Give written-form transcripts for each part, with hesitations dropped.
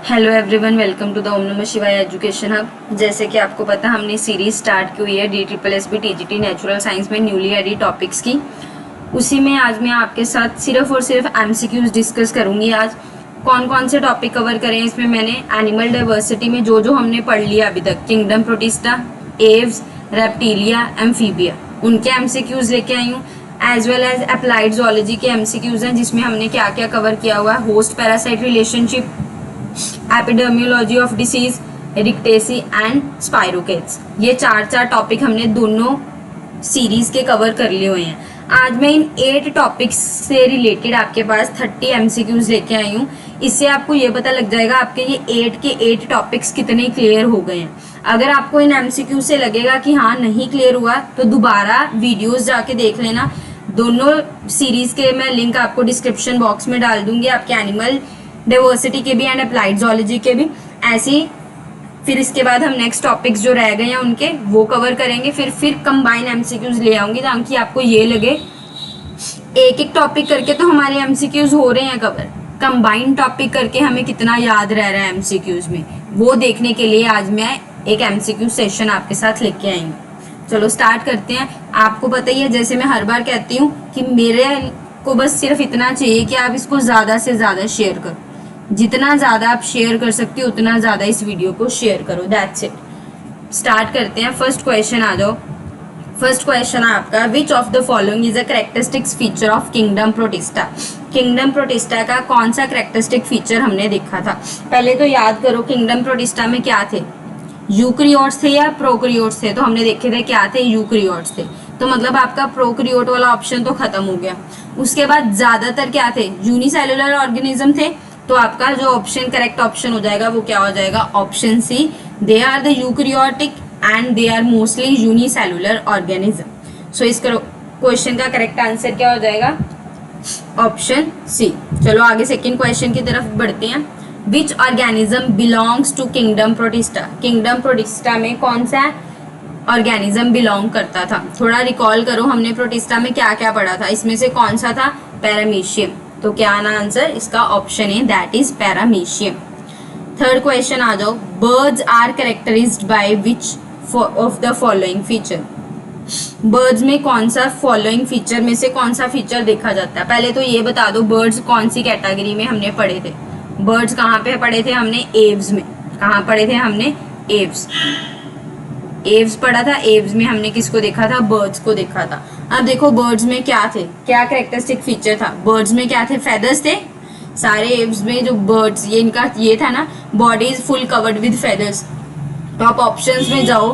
Hello everyone, welcome to the Om Namah Shivaya education hub. जैसे कि आपको पता हमने सीरीज स्टार्ट की हुई है DSSB TGT नेचुरल साइंस में न्यूली एडिड टॉपिक्स की। उसी में आज मैं आपके साथ सिर्फ और सिर्फ MCQs डिस्कस करूंगी। आज कौन कौन से टॉपिक कवर करें इसमें मैंने एनिमल डाइवर्सिटी में जो हमने पढ़ लिया अभी तक, kingdom Protista, Aves, Reptilia, Amphibia, उनके MCQs लेके आई हूँ। As well as applied zoology के MCQs हैं जिसमें हमने क्या क्या कवर किया हुआ है, host parasite relationship, epidemiology of disease, rickettsiae and spirochetes. ये चार टॉपिक हमने दोनों सीरीज के कवर कर लिए हुए हैं। आज मैं इन 8 टॉपिक्स से रिलेटेड आपके पास 30 MCQs लेके आई हूँ। इससे आपको ये पता लग जाएगा आपके ये 8 के 8 टॉपिक्स कितने क्लियर हो गए हैं। अगर आपको इन MCQ से लगेगा कि हाँ नहीं क्लियर हुआ तो दोबारा वीडियोस जाके देख लेना। दोनों सीरीज के मैं लिंक आपको डिस्क्रिप्शन बॉक्स में डाल दूंगी, आपके एनिमल डाइवर्सिटी के भी एंड अप्लाइड जोलॉजी के भी। ऐसे ही फिर इसके बाद हम नेक्स्ट टॉपिक्स जो रह गए हैं उनके वो कवर करेंगे। फिर कंबाइन MCQs ले आऊंगी ताकि आपको ये लगे एक एक टॉपिक करके तो हमारे MCQs हो रहे हैं कवर, कंबाइन टॉपिक करके हमें कितना याद रह रहा है MCQs में, वो देखने के लिए आज मैं एक MCQ सेशन आपके साथ लेके आई हूँ। चलो स्टार्ट करते हैं। आपको पता ही है, जैसे मैं हर बार कहती हूँ कि मेरे को बस सिर्फ इतना चाहिए कि आप इसको ज़्यादा से ज़्यादा शेयर करो। जितना ज़्यादा आप शेयर कर सकते हो उतना ज़्यादा इस वीडियो को शेयर करो। That's it. स्टार्ट करते हैं। फर्स्ट क्वेश्चन आ जाओ। फर्स्ट क्वेश्चन है आपका, विच of the following is a characteristics feature of kingdom Protista. Kingdom protista का कौन सा कैरेक्टरिस्टिक फीचर हमने देखा था? पहले तो याद करो किंगडम प्रोटिस्टा में क्या थे, यूक्रियोट्स थे या प्रोक्रियोट्स थे? तो हमने देखे थे क्या थे, यूक्रियोट्स थे। तो मतलब आपका प्रोक्रियोट वाला ऑप्शन तो खत्म हो गया। उसके बाद ज्यादातर क्या थे, यूनिसेलुलर ऑर्गेनिज्म थे। तो आपका जो ऑप्शन करेक्ट ऑप्शन हो जाएगा वो क्या हो जाएगा, option C, they are the eukaryotic and they are mostly unicellular organism. So इस क्वेश्चन का करेक्ट आंसर क्या हो जाएगा, ऑप्शन सी। चलो आगे सेकंड क्वेश्चन की तरफ बढ़ते हैं। Which organism belongs to kingdom Protista. Kingdom Protista में कौन सा ऑर्गेनिज्म बिलोंग करता था? थोड़ा रिकॉल करो, हमने प्रोटिस्टा में क्या क्या पढ़ा था, इसमें से कौन सा था, पैरामीशियम। तो क्या आना आंसर इसका, ऑप्शन है that is paramecium. Third question आ जाओ। Birds are characterized by which of the following feature. Birds में कौन सा फॉलोइंग फीचर में से कौन सा फीचर देखा जाता है? पहले तो ये बता दो बर्ड्स कौन सी कैटेगरी में हमने पढ़े थे। बर्ड्स कहाँ पे पढ़े थे हमने, एव्स में। कहाँ पढ़े थे हमने, एव्स। एव्स पढ़ा था। एव्स में हमने किसको देखा था, बर्ड्स को देखा था। अब देखो बर्ड्स में क्या थे, क्या कैरेक्टरिस्टिक फीचर था। बर्ड्स में क्या थे, फेदर्स थे। सारे एव्स में जो बर्ड्स, ये इनका ये था ना, body is full covered with feathers. तो आप ऑप्शंस में जाओ,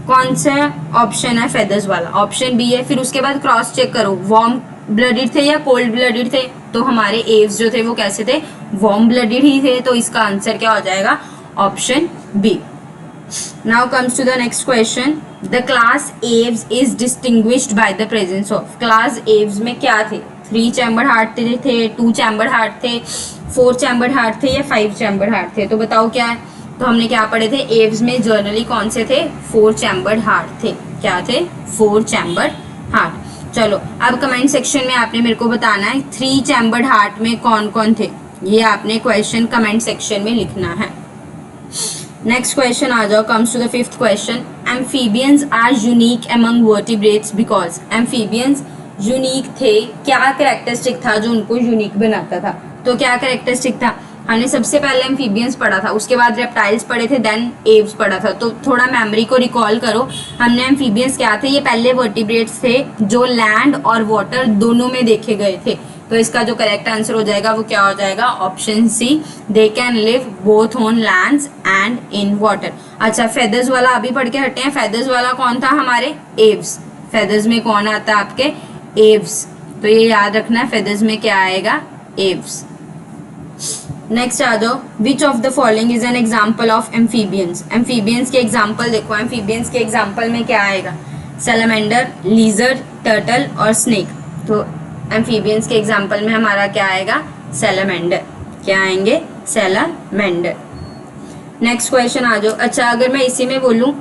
कौन सा ऑप्शन है फेदर्स वाला, ऑप्शन बी है। फिर उसके बाद क्रॉस चेक करो, वार्म ब्लडेड थे या कोल्ड ब्लडेड थे। तो हमारे एव्स जो थे वो कैसे थे, वार्म ब्लडेड ही थे। तो इसका आंसर क्या हो जाएगा, option B. Now comes to the next question. The class Aves is distinguished by the presence of. Class Aves में क्या थे, 3 chambered heart थे, 2 chambered heart थे, 4 chambered heart थे या 5 chambered heart थे? तो बताओ क्या है। तो हमने क्या पढ़े थे, Aves में जनरली कौन से थे, 4 chambered heart थे। क्या थे, 4 chambered heart। चलो अब कमेंट सेक्शन में आपने मेरे को बताना है 3 chambered heart में कौन कौन थे। ये आपने क्वेश्चन कमेंट सेक्शन में लिखना है। नेक्स्ट क्वेश्चन आ जाओ। Comes to the fifth question. Amphibians are unique among vertebrates because. Amphibians unique थे, क्या कैरेक्टरिस्टिक था जो उनको यूनिक बनाता था? तो क्या कैरेक्टरिस्टिक था, हमने सबसे पहले एम्फीबियंस पढ़ा था, उसके बाद रेप्टाइल्स पढ़े थे, देन एव्स पढ़ा था। तो थोड़ा मेमोरी को रिकॉल करो। हमने एम्फीबियंस क्या थे, ये पहले वर्टिब्रेट्स थे जो लैंड और वाटर दोनों में देखे गए थे। तो इसका जो करेक्ट आंसर हो जाएगा वो क्या हो जाएगा, option C, they can live both on lands and in water. अच्छा फेदर्स वाला अभी पढ़ के हटे हैं। फेदर्स वाला कौन था, हमारे एव्स। फेदर्स में कौन आता है आपके, एव्स। तो ये याद रखना, फेदर्स में क्या आएगा, एव्स। नेक्स्ट आ जाओ। विच of the following is an example of amphibians. Amphibians के एग्जाम्पल देखो। एम्फीबियंस के एग्जाम्पल में क्या आएगा, सैलमेंडर, लीजर्ड, टर्टल और स्नेक। तो एम्फीबियंस के एग्जाम्पल में हमारा क्या आएगा, सैलमेंडर। क्या आएंगे, सैलमेंडर। नेक्स्ट क्वेश्चन आ जाओ। अच्छा अगर मैं इसी में बोलूं,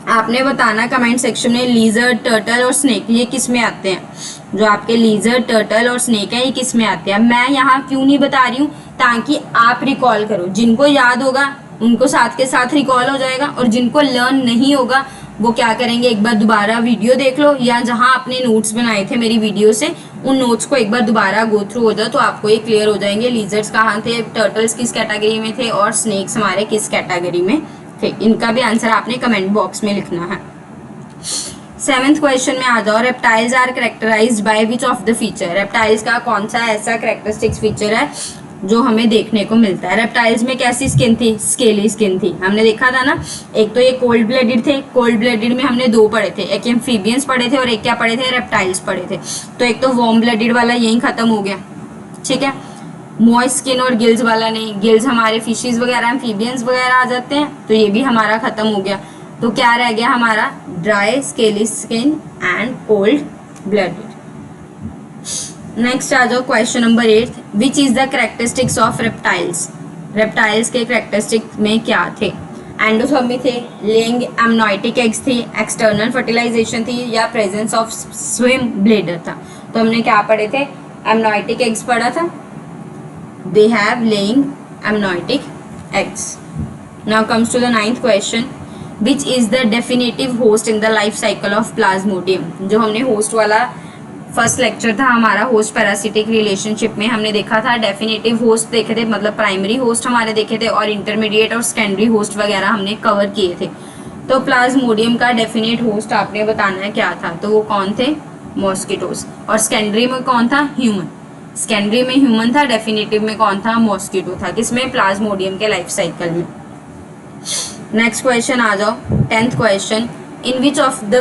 आपने बताना कमेंट सेक्शन में लीजर्ड, टर्टल और स्नेक ये किस में आते हैं। जो आपके लीजर्ड, टर्टल और स्नेक है ये किस में आते हैं। मैं यहाँ क्यों नहीं बता रही हूँ, ताकि आप रिकॉल करो। जिनको याद होगा उनको साथ के साथ रिकॉल हो जाएगा, और जिनको लर्न नहीं होगा वो क्या करेंगे, एक बार दोबारा वीडियो देख लो, या जहां आपने नोट्स बनाए थे मेरी वीडियो से उन नोट्स को एक बार दोबारा गो थ्रू हो जाओ तो आपको ये क्लियर हो जाएंगे लिजर्ड्स कहाँ थे, टर्टल्स किस कैटेगरी में थे और स्नेक्स हमारे किस कैटेगरी में थे। इनका भी आंसर आपने कमेंट बॉक्स में लिखना है। 7th क्वेश्चन में आ जाओ। Reptiles are characterized by which of the feature. Reptiles का कौन सा ऐसा कैरेक्टरिस्टिक्स फीचर है जो हमें देखने को मिलता है। रेप्टाइल्स में कैसी स्किन थी, स्केली स्किन थी। हमने देखा था ना, एक तो ये कोल्ड ब्लडेड थे, कोल्ड ब्लडेड में हमने दो पढ़े थे, एक एम्फीबियंस पढ़े थे और एक क्या पढ़े थे, रेप्टाइल्स पढ़े थे। तो एक तो वार्म ब्लडेड वाला यहीं खत्म हो गया, ठीक है। मॉइस्ट स्किन और गिल्स वाला नहीं, गिल्स हमारे फिशेज वगैरह एम्फीबियंस वगैरह आ जाते हैं, तो ये भी हमारा खत्म हो गया। तो क्या रह गया हमारा, dry scaly skin and cold blooded. Next आ जाओ question number 8, which is the characteristics of reptiles. Reptiles के कैरेक्टरिस्टिक में क्या थे, एंडोथर्मी थे, लेइंग एमनॉइटिक एग्स थी, एक्सटर्नल फर्टिलाइजेशन थी, या प्रेजेंस ऑफ स्विम ब्लेडर था। तो हमने क्या पढ़े थे, एमनॉइटिक एग्स पढ़ा था, they have laying amniotic eggs. Now comes to the 9th question, which is the definitive host in the life cycle of Plasmodium. जो हमने होस्ट वाला फर्स्ट लेक्चर था हमारा होस्ट पैरासिटिक रिलेशनशिप में, हमने देखा था डेफिनेटिव होस्ट देखे थे, मतलब प्राइमरी होस्ट हमारे देखे थे, और इंटरमीडिएट और सेकेंडरी होस्ट वगैरह हमने कवर किए थे। तो प्लाज्मोडियम का डेफिनेट होस्ट आपने बताना है क्या था, तो वो कौन थे, मॉस्किटोस। और सेकेंडरी में कौन था, ह्यूमन। सेकेंडरी में ह्यूमन था, डेफिनेटिव में कौन था, मॉस्किटो था। किसमें, प्लाज्मोडियम के लाइफ साइकिल में। नेक्स्ट क्वेश्चन आ जाओ, 10th question, in which of the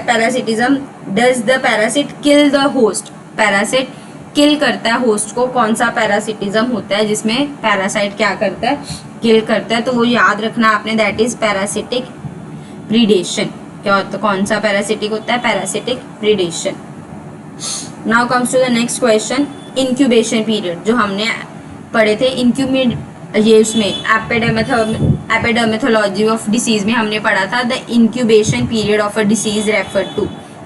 parasitism does the parasite kill the host। Parasite kill करता है होस्ट को, कौन सा पैरासिटिज्म होता है जिसमें पैरासाइट क्या करता है, किल करता है, तो वो याद रखना आपने, दैट इज पैरासिटिक प्रीडेशन। क्या होता है, कौन सा पैरासिटिक होता है, parasitic predation. Now comes to the next question, incubation period जो हमने पढ़े थे, ये उसमें एपिडेमियोलॉजी ऑफ डिसीज में हमने पढ़ा था, the incubation period of a disease refer to.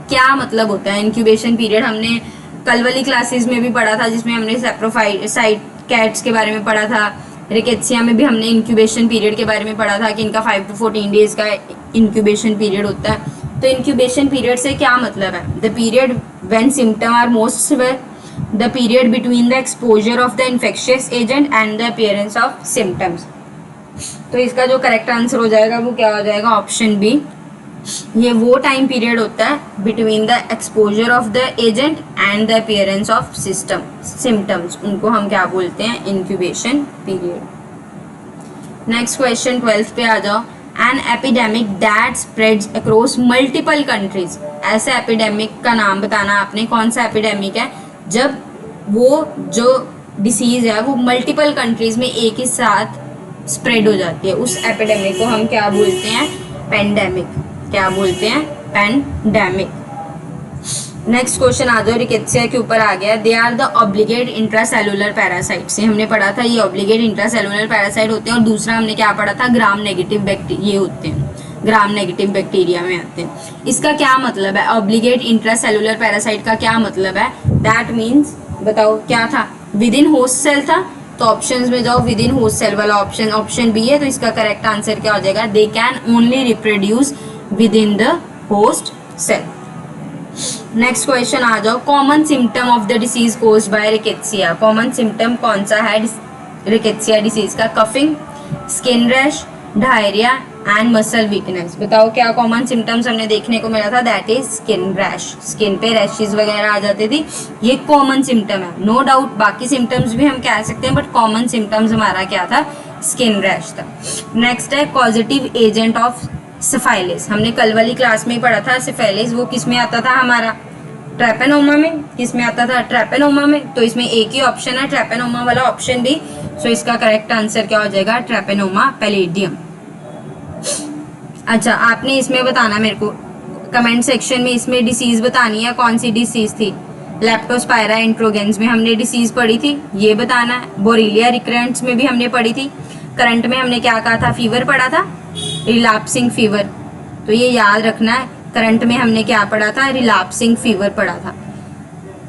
क्या मतलब होता है इंक्यूबेशन पीरियड, हमने कल वाली क्लासेस में भी पढ़ा था जिसमें हमने सैप्रोफाइट कैट्स के बारे में पढ़ा था। रिकेट्सिया में भी हमने इंक्यूबेशन पीरियड के बारे में पढ़ा था कि इनका 5 to 14 डेज का इंक्यूबेशन पीरियड होता है। तो इंक्यूबेशन पीरियड से क्या मतलब है, the period when symptom are most severe, the period between the exposure of the infectious agent and the appearance of symptoms. तो इसका जो करेक्ट आंसर हो जाएगा वो क्या हो जाएगा, ऑप्शन बी। ये वो टाइम पीरियड होता है between the exposure of the agent and the appearance of symptoms, उनको हम क्या बोलते हैं, incubation period. Next question 12th पे आ जाओ, an epidemic that spreads across multiple countries. ऐसे एपिडेमिक का नाम बताना आपने, कौन सा एपिडेमिक है जब वो जो डिसीज है वो मल्टीपल कंट्रीज में एक ही साथ स्प्रेड हो जाती है, उस एपिडेमिक को हम क्या बोलते हैं, पेंडेमिक। क्या बोलते हैं, पेंडेमिक। नेक्स्ट क्वेश्चन आ जाओ, रिकेट्सिया के ऊपर आ गया, they are the obligate intracellular parasite. से हमने पढ़ा था ये ऑब्लिगेट इंट्रासेलुलर पैरासाइट होते हैं, और दूसरा हमने क्या पढ़ा था, ग्राम नेगेटिव बैक्टीरिया, ये होते हैं ग्राम नेगेटिव बैक्टीरिया में आते हैं। इसका क्या मतलब है, ऑब्लिगेट इंट्रासेलुलर पैरासाइट का क्या मतलब है, दैट मीन्स बताओ क्या था, विद इन होस्ट सेल था। तो ऑप्शंस में जाओ, विद इन होस्ट सेल वाला ऑप्शन बी है, तो इसका करेक्ट आंसर क्या हो जाएगा, they can only reproduce within the host cell. Next question आ जाओ, common symptom of the disease caused by Rickettsia. Common symptom कौन सा है रिकेट्सिया डिसीज का, coughing, skin rash, diarrhoea and muscle weakness. बताओ क्या कॉमन सिम्टम्स हमने देखने को मिला था, that is skin rash. Skin पे रैशेस वगैरह आ जाती थी, ये कॉमन सिम्टम है, नो डाउट। बाकी सिम्टम्स भी हम कह सकते हैं, बट कॉमन सिम्टम्स हमारा क्या था, स्किन रैश था। नेक्स्ट है कॉजेटिव एजेंट ऑफ सिफाइलिस। हमने कल वाली क्लास में ही पढ़ा था, सिफाइलिस वो किस में आता था हमारा, ट्रैपेनोमा में। किस में आता था, ट्रैपेनोमा में। तो इसमें एक ही ऑप्शन है, ट्रैपेनोमा वाला ऑप्शन भी। सो इसका करेक्ट आंसर क्या हो जाएगा, ट्रैपेनोमा पैलेडियम। अच्छा, आपने इसमें बताना मेरे को कमेंट सेक्शन में, इसमें डिसीज बतानी है, कौन सी डिसीज थी। लेप्टोस्पायरा इंट्रोगेंस में हमने डिसीज पढ़ी थी, ये बताना है। बोरीलिया रिकरेंट्स में भी हमने पढ़ी थी। करंट में हमने क्या कहा था, फीवर पढ़ा था, रिलैप्सिंग फीवर। तो ये याद रखना है, करंट में हमने क्या पढ़ा था, रिलैप्सिंग फीवर पढ़ा था।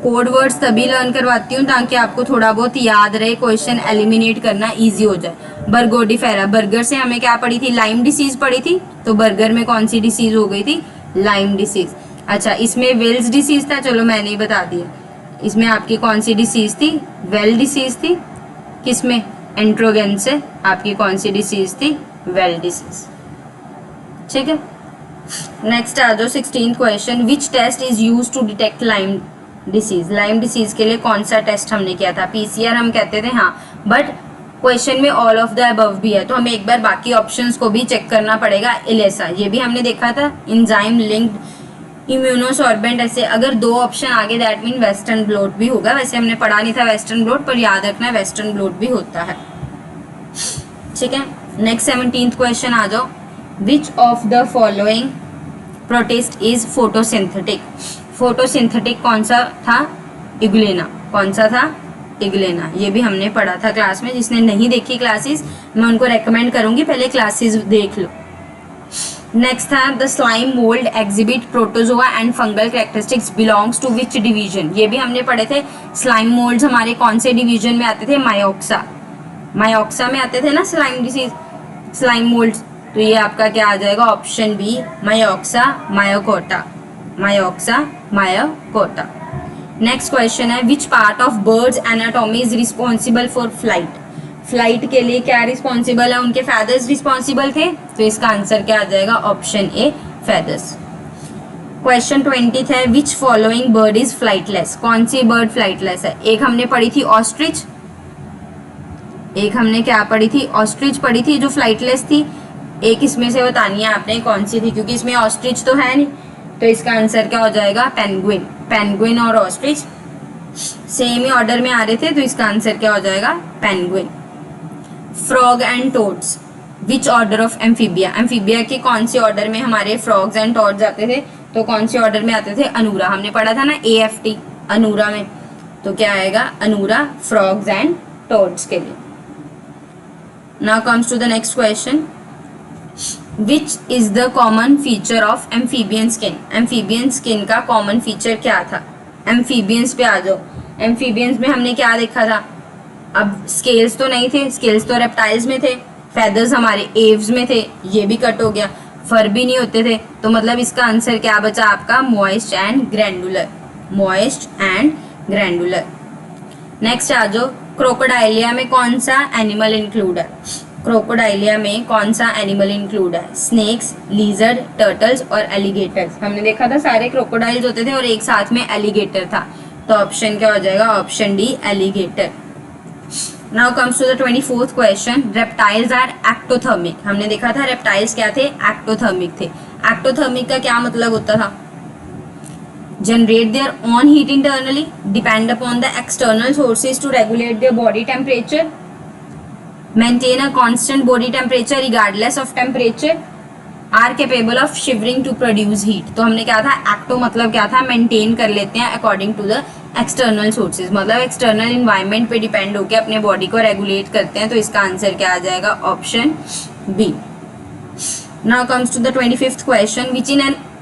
कोड वर्ड्स तभी लर्न करवाती हूँ ताकि आपको थोड़ा बहुत याद रहे, क्वेश्चन एलिमिनेट करना इजी हो जाए। बर्गोडिफेरा, बर्गर से हमें क्या पढ़ी थी, लाइम डिसीज पढ़ी थी, तो बर्गर में कौन सी डिसीज हो गई थी, लाइम डिसीज। अच्छा, इसमें वेल्स डिसीज था, चलो मैंने ही बता दिया। इसमें आपकी कौन सी डिसीज थी, वेल डिसीज थी। किसमें, एंट्रोगेन से आपकी कौन सी डिसीज थी, वेल डिसीज। ठीक है, नेक्स्ट आ जाओ 16th question, which test is use to detect Lyme disease. Lyme disease के लिए कौन सा टेस्ट हमने किया था, पीसीआर हम कहते थे, हाँ, बट क्वेश्चन में ऑल ऑफ द अबव भी है, तो हमें एक बार बाकी ऑप्शंस को भी चेक करना पड़ेगा। इलेसा, ये भी हमने देखा था, इंजाइम लिंक्ड इम्यूनोसॉर्बेंट, ऐसे अगर दो ऑप्शन आगे दैट मीन वेस्टर्न ब्लॉट भी होगा। वैसे हमने पढ़ा नहीं था वेस्टर्न ब्लॉट, पर याद रखना वेस्टर्न ब्लॉट भी होता है। ठीक है, नेक्स्ट 17th क्वेश्चन आ जाओ, विच of the following protist is photosynthetic. Photosynthetic कौन सा था, इग्लेना। कौन सा था, इग्लेना। ये भी हमने पढ़ा था क्लास में, जिसने नहीं देखी क्लासेस मैं उनको रेकमेंड करूंगी पहले क्लासेस देख लो। नेक्स्ट था, the slime mold exhibit protozoa and fungal characteristics belongs to which division. ये भी हमने पढ़े थे। स्लाइम मोल्ड्स हमारे कौन से डिवीजन में आते थे, मायोक्सा। मायोक्सा में आते थे ना स्लाइम डिसीज, स्लाइम मोल्ड्स, तो ये आपका क्या आ जाएगा, ऑप्शन बी, मायोक्सा मायोकोटा। मायोक्सा मायोकोटा। नेक्स्ट क्वेश्चन है, which part of birds anatomy is responsible for flight. Flight के लिए क्या रिस्पॉन्सिबल है, उनके फेदर्स रिस्पॉन्सिबल थे, तो इसका आंसर क्या आ जाएगा, ऑप्शन ए, फेदर्स। क्वेश्चन 20 है, which following bird is flightless. कौन सी बर्ड फ्लाइटलेस है, एक हमने पढ़ी थी ऑस्ट्रिच, एक हमने क्या पढ़ी थी, ऑस्ट्रिच पढ़ी थी जो फ्लाइटलेस थी। एक इसमें से बतानी है आपने कौन सी थी, क्योंकि इसमें ऑस्ट्रिच तो है नहीं, तो इसका आंसर क्या हो जाएगा, पेंगुइन। पेंगुइन और ऑस्ट्रिच सेम ही ऑर्डर में आ रहे थे, तो इसका आंसर क्या हो जाएगा, penguin. Frog and toads, which order of amphibia. Amphibia के कौन से ऑर्डर में हमारे फ्रॉग्स एंड टोड्स आते थे, तो कौन से ऑर्डर में आते थे, अनूरा। हमने पढ़ा था ना AFT, अनूरा में, तो क्या आएगा, अनूरा, फ्रॉग्स एंड टोड्स के लिए। Now comes to the next question, which is the common feature of amphibian skin. Amphibian skin का कॉमन फीचर क्या था, एम्फीबियंस पे आ जाओ। एम्फीबियंस में हमने क्या देखा था, अब स्केल्स तो नहीं थे, स्केल्स तो रेप्टाइल्स में थे, फेदर्स हमारे एव्स में थे, ये भी कट हो गया, फर भी नहीं होते थे, तो मतलब इसका आंसर क्या बचा आपका, moist and glandular. Moist and glandular. Next आ जाओ, क्रोकोडाइलिया में कौन सा एनिमल इंक्लूड है। क्रोकोडाइलिया में कौन सा एनिमल इंक्लूड है, स्नेक्स, लीजर्ड, टर्टल्स और एलिगेटर्स। हमने देखा था सारे क्रोकोडाइल्स होते थे और एक साथ में एलिगेटर था, तो ऑप्शन क्या हो जाएगा, option D, alligator. Now comes to the 24th question, reptiles are ectothermic. हमने देखा था रेप्टाइल्स क्या थे, एक्टोथर्मिक थे। एक्टोथर्मिक का क्या मतलब होता था, generate their own heat internally, depend upon the external sources to regulate their body temperature, maintain a constant body temperature regardless of temperature, are capable of shivering to produce heat। तो हमने क्या था, ecto मतलब क्या था, maintain कर लेते हैं according to the external sources, मतलब एक्सटर्नल इन्वायरमेंट पे डिपेंड होकर अपने बॉडी को रेगुलेट करते हैं, तो इसका आंसर क्या आ जाएगा, option B. Now comes to the 25th question,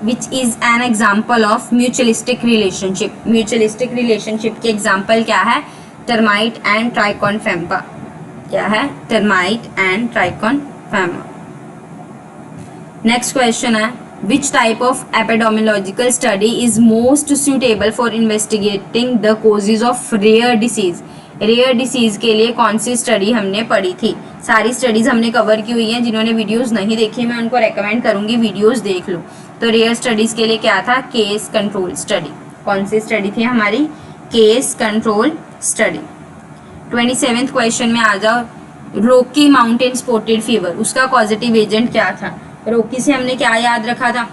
which is an example of mutualistic relationship। mutualistic relationship के example क्या है, termite and trichophampa। क्या है, termite and trichophampa। next question है, which type of epidemiological study is most suitable for investigating the causes of rare disease। Rare disease के लिए कौन सी study हमने पढ़ी थी, सारी स्टडीज हमने कवर की हुई हैं, जिन्होंने वीडियोस नहीं देखी मैं उनको रेकमेंड करूंगी वीडियोस देख लो। तो रेयर स्टडीज के लिए क्या था, केस कंट्रोल स्टडी। कौन सी स्टडी थी हमारी, case control study. 27th question में आ जाओ, रोकी माउंटेन स्पॉटेड फीवर, उसका पॉजिटिव एजेंट क्या था। रोकी से हमने क्या याद रखा था,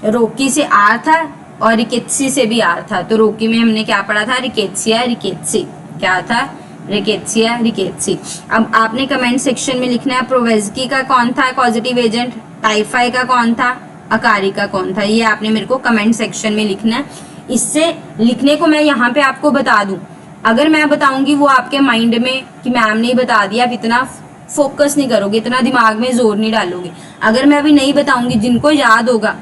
रोकी से आर था और रिकेट्सी से भी आर था, तो रोकी में हमने क्या पढ़ा था, रिकेट्सिया रिकेट्सी। क्या था, रिकेट्सिया रिकेट्सी। अब आपने कमेंट सेक्शन में लिखना है, प्रोवेज़की का कौन था पॉजिटिव एजेंट, टाइफाई का कौन था, अकारी का कौन था, ये आपने मेरे को कमेंट सेक्शन में लिखना है। इससे लिखने को मैं यहाँ पे आपको बता दूं, अगर मैं बताऊंगी वो आपके माइंड में कि मैम ने बता दिया, आप इतना फोकस नहीं करोगे, इतना दिमाग में जोर नहीं डालोगे। अगर मैं अभी नहीं बताऊंगी, जिनको याद होगा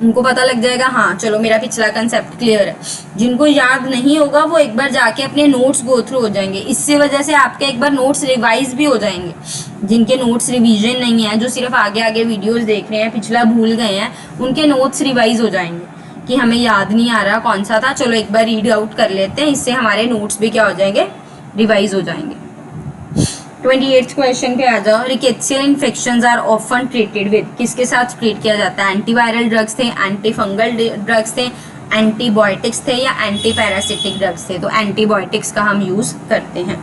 उनको पता लग जाएगा हाँ चलो मेरा पिछला कंसेप्ट क्लियर है। जिनको याद नहीं होगा वो एक बार जाके अपने नोट्स गो थ्रू हो जाएंगे, इससे वजह से आपके एक बार नोट्स रिवाइज भी हो जाएंगे। जिनके नोट्स रिवीजन नहीं है, जो सिर्फ आगे आगे वीडियोस देख रहे हैं, पिछला भूल गए हैं, उनके नोट्स रिवाइज हो जाएंगे कि हमें याद नहीं आ रहा कौन सा था, चलो एक बार रीड आउट कर लेते हैं, इससे हमारे नोट्स भी क्या हो जाएंगे, रिवाइज हो जाएंगे। 28th क्वेश्चन पे आ जाओ। Rickettsial infections are often treated with, किसके साथ ट्रीट किया जाता है? एंटीवायरल ड्रग्स थे, एंटी फंगल ड्रग्स थे, एंटीबायोटिक्स थे या एंटी पैरासिटिक ड्रग्स थे? तो एंटीबायोटिक्स का हम यूज करते हैं।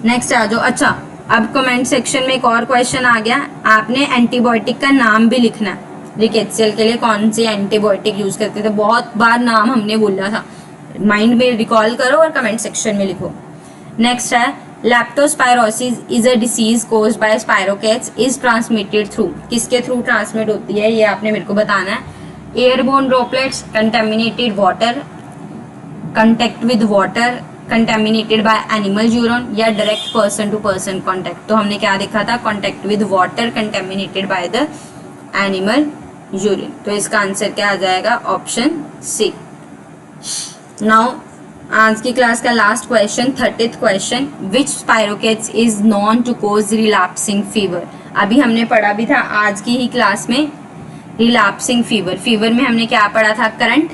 नेक्स्ट आ जाओ। अच्छा, अब कमेंट सेक्शन में एक और क्वेश्चन आ गया, आपने एंटीबायोटिक का नाम भी लिखना है। रिकेट्सियल के लिए कौन सी एंटीबायोटिक यूज करते थे? बहुत बार नाम हमने बोला था, माइंड में रिकॉल करो और कमेंट सेक्शन में लिखो। नेक्स्ट है leptospirosis is a disease caused by spirochetes is transmitted through, किसके थ्रू ट्रांसमिट होती है ये आपने मेरे को बताना है। Airborne droplets, contaminated water, contact with water, contaminated by animal urine या direct person to person contact. तो हमने क्या देखा था? Contact with water contaminated by the animal urine. तो इसका आंसर क्या आ जाएगा? ऑप्शन सी। नाउ आज की क्लास का last question, 30th question, which spirochetes is known to cause relapsing fever. अभी हमने पढ़ा भी था आज की ही क्लास में रिलैप्सिंग फीवर। फीवर में हमने क्या पढ़ा था? करंट।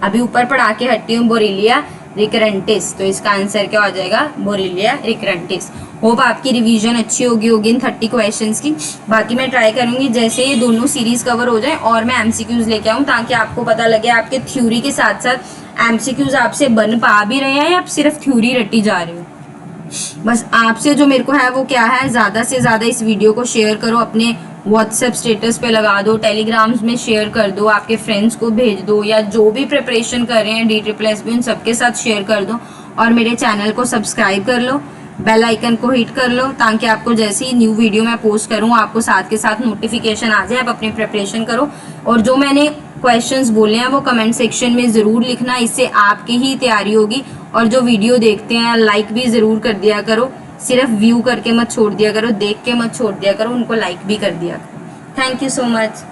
अभी ऊपर पढ़ा के हटी हूँ बोरेलिया रिकरेंटिस, तो इसका आंसर क्या हो जाएगा? बोरेलिया रिकरेंटिस। होप आपकी रिवीजन अच्छी होगी इन 30 क्वेश्चंस की। बाकी मैं ट्राई करूंगी जैसे ये दोनों सीरीज कवर हो जाए और मैं एमसीक्यूज लेके आऊँ, ताकि आपको पता लगे आपके थ्योरी के साथ साथ एमसीक्यूज आपसे बन पा भी रहे हैं या आप सिर्फ थ्योरी रटी जा रहे हो। बस आपसे जो मेरे को है वो क्या है, ज़्यादा से ज़्यादा इस वीडियो को शेयर करो, अपने व्हाट्सएप स्टेटस पे लगा दो, टेलीग्राम्स में शेयर कर दो, आपके फ्रेंड्स को भेज दो, या जो भी प्रिपरेशन कर रहे हैं DSSS उन सबके साथ शेयर कर दो। और मेरे चैनल को सब्सक्राइब कर लो, बेल आइकन को हिट कर लो, ताकि आपको जैसे ही न्यू वीडियो मैं पोस्ट करूँ आपको साथ के साथ नोटिफिकेशन आ जाए। आप अपनी प्रिपरेशन करो और जो मैंने क्वेश्चंस बोले हैं वो कमेंट सेक्शन में ज़रूर लिखना, इससे आपकी ही तैयारी होगी। और जो वीडियो देखते हैं लाइक भी ज़रूर कर दिया करो, सिर्फ व्यू करके मत छोड़ दिया करो, देख के मत छोड़ दिया करो, उनको लाइक भी कर दिया करो। Thank you so much.